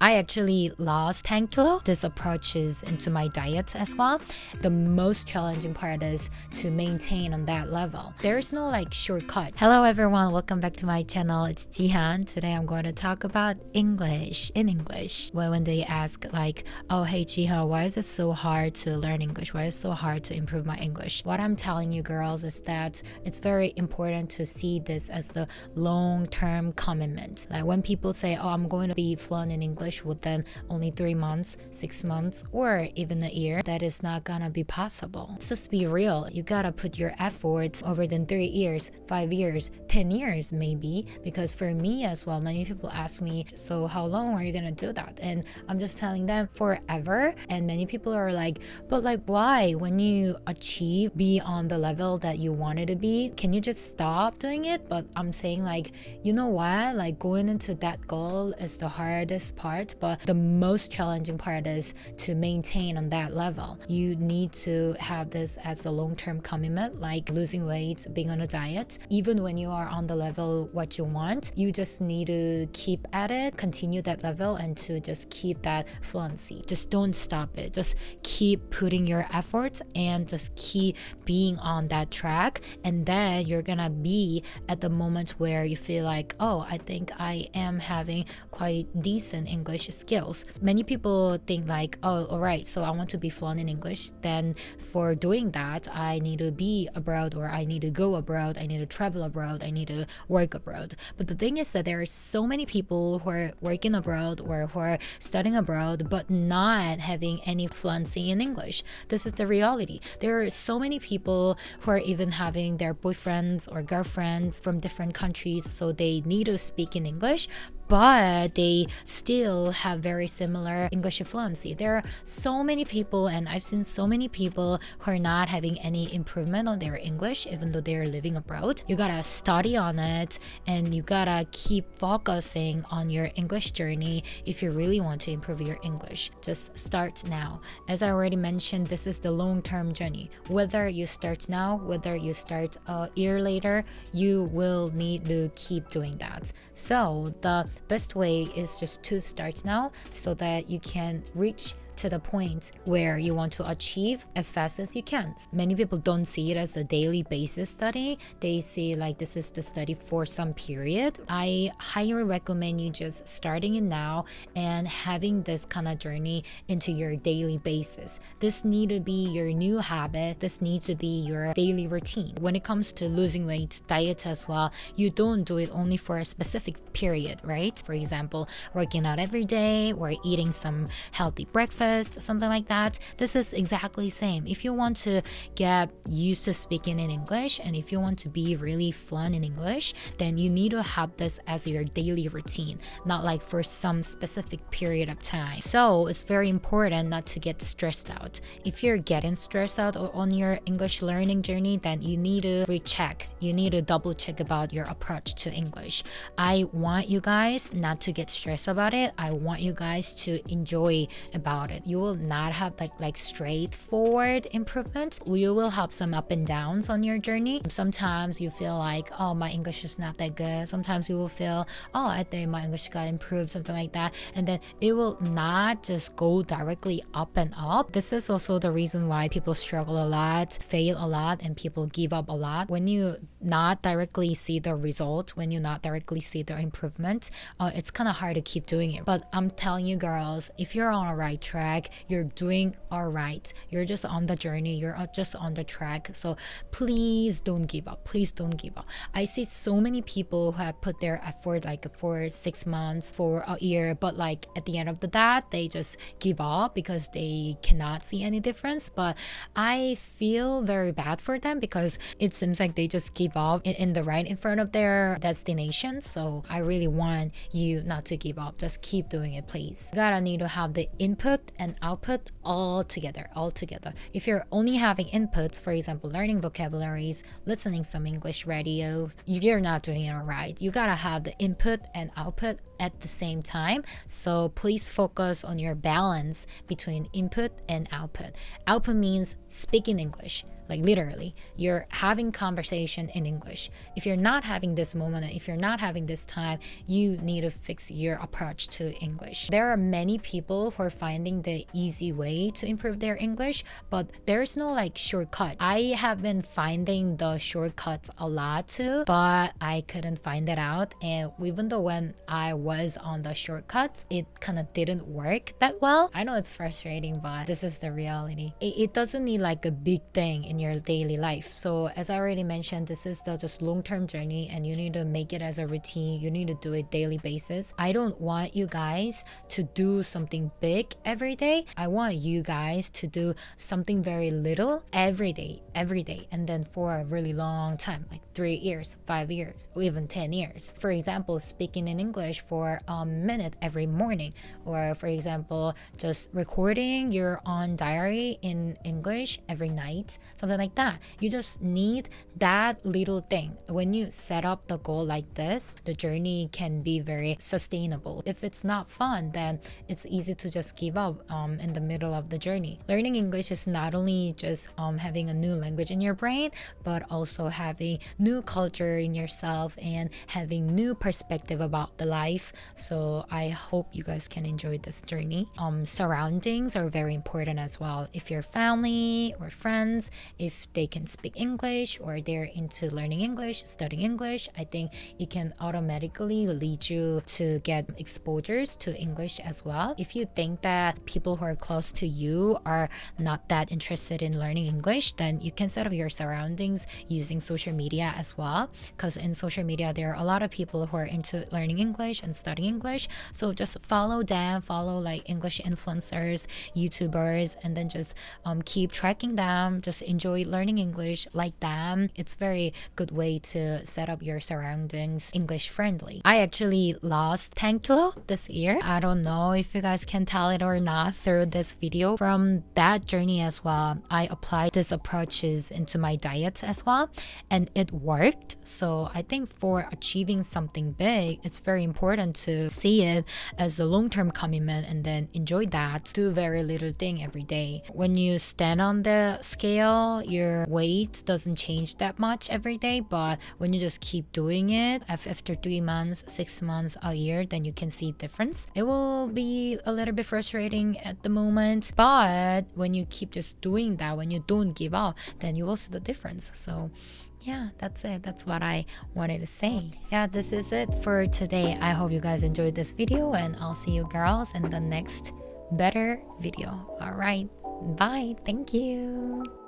I actually lost 10 kilo. This approach is into my diet as well. The most challenging part is to maintain on that level. There's no like shortcut. Hello everyone, welcome back to my channel. It's Jihan. Today I'm going to talk about English in English. When they ask like, oh hey Jihan, why is it so hard to learn English? Why is it so hard to improve my English? What I'm telling you girls is that it's very important to see this as the long-term commitment. Like when people say, oh I'm going to be fluent in English within only 3 months, 6 months, or even a year, that is not gonna be possible. Let's just be real. You gotta put your efforts over than 3 years, 5 years, 10 years maybe. Because for me as well, many people ask me, so how long are you gonna do that? And I'm just telling them forever. And many people are like, but like why? When you achieve beyond the level that you wanted to be, can you just stop doing it? But I'm saying like, you know what? Like going into that goal is the hardest part, but the most challenging part is to maintain on that level. You need to have this as a long-term commitment, like losing weight, being on a diet. Even when you are on the level what you want, you just need to keep at it, continue that level, and to just keep that fluency. Just don't stop it. Just keep putting your efforts and just keep being on that track, and then you're gonna be at the moment where you feel like, oh, I think I am having quite decent English skills. Many people think like, oh, all right, so I want to be fluent in English. Then for doing that, I need to be abroad, or I need to go abroad, I need to travel abroad, I need to work abroad. But the thing is that there are so many people who are working abroad or who are studying abroad but not having any fluency in English. This is the reality. There are so many people who are even having their boyfriends or girlfriends from different countries, so they need to speak in English, but they still have very similar English fluency. There are so many people, and I've seen so many people who are not having any improvement on their English even though they're living abroad. You gotta study on it, and you gotta keep focusing on your English journey if you really want to improve your English. Just start now. As I already mentioned, this is the long-term journey. Whether you start now, whether you start a year later, you will need to keep doing that. So the best way is just to start now so that you can reach to the point where you want to achieve as fast as you can. Many people don't see it as a daily basis study. They see like this is the study for some period. I highly recommend you just starting it now and having this kind of journey into your daily basis. This need to be your new habit. This needs to be your daily routine. When it comes to losing weight, diet as well, you don't do it only for a specific period, right? For example, working out every day or eating some healthy breakfast, something like that. This is exactly same. If you want to get used to speaking in English, and if you want to be really fluent in English, then you need to have this as your daily routine, not like for some specific period of time. So it's very important not to get stressed out. If you're getting stressed out on your English learning journey, then you need to recheck. You need to double check about your approach to English. I want you guys not to get stressed about it. I want you guys to enjoy about it. You will not have like straightforward improvements. You will have some up and downs on your journey. Sometimes you feel like, oh, my English is not that good. Sometimes you will feel, oh, I think my English got improved, something like that. And then it will not just go directly up and up. This is also the reason why people struggle a lot, fail a lot, and people give up a lot. When you not directly see the result, when you not directly see the improvement, it's kind of hard to keep doing it. But I'm telling you girls, if you're on a right track, you're doing all right. You're just on the journey. You're just on the track. So please don't give up. Please don't give up. I see so many people who have put their effort like for 6 months, for a year, but like at the end of that, they just give up because they cannot see any difference. But I feel very bad for them because it seems like they just give up in the right in front of their destination. So I really want you not to give up. Just keep doing it, please. You gotta need to have the input and output all together. If you're only having inputs, for example, learning vocabularies, listening some English radio, you're not doing it all right. You gotta have the input and output at the same time. So please focus on your balance between input and output. Output means speaking English, like literally, you're having conversation in English. If you're not having this moment, if you're not having this time, you need to fix your approach to English. There are many people who are finding the easy way to improve their English, but there's no like shortcut. I have been finding the shortcuts a lot too, but I couldn't find it out. And even though when I was on the shortcuts, it kind of didn't work that well. I know it's frustrating, but this is the reality. It doesn't need like a big thing in your daily life. So as I already mentioned, this is the just long-term journey, and you need to make it as a routine. You need to do it daily basis. I don't want you guys to do something big every day. I want you guys to do something very little every day, and then for a really long time, like 3 years, 5 years, or even 10 years. For example, speaking in English for a minute every morning, or for example, just recording your own diary in English every night, something like that. You just need that little thing. When you set up the goal like this, the journey can be very sustainable. If it's not fun, then it's easy to just give up in the middle of the journey. Learning English is not only just having a new language in your brain, but also having new culture in yourself and having new perspective about the life. So I hope you guys can enjoy this journey. Surroundings are very important as well. If your family or friends, if they can speak English or they're into learning English, studying English, I think it can automatically lead you to get exposures to English as well. If you think that people who are close to you are not that interested in learning English, then you can set up your surroundings using social media as well, because in social media there are a lot of people who are into learning English and studying English. So just follow them, follow like English influencers, YouTubers, and then just keep tracking them. Just enjoy learning English like them. It's very good way to set up your surroundings English friendly. I actually lost 10 kilo this year. I don't know if you guys can tell it or not through this video. From that journey as well, I applied these approaches into my diet as well, and it worked. So I think for achieving something big, it's very important to see it as a long-term commitment and then enjoy that. Do very little thing every day. When you stand on the scale, your weight doesn't change that much every day, but when you just keep doing it, after 3 months, 6 months, a year, then you can see difference. It will be a little bit frustrating at the moment, but when you keep just doing that, when you don't give up, then you will see the difference. So yeah, that's it. That's what I wanted to say. Yeah, this is it for today. I hope you guys enjoyed this video, and I'll see you girls in the next better video. All right, bye. Thank you.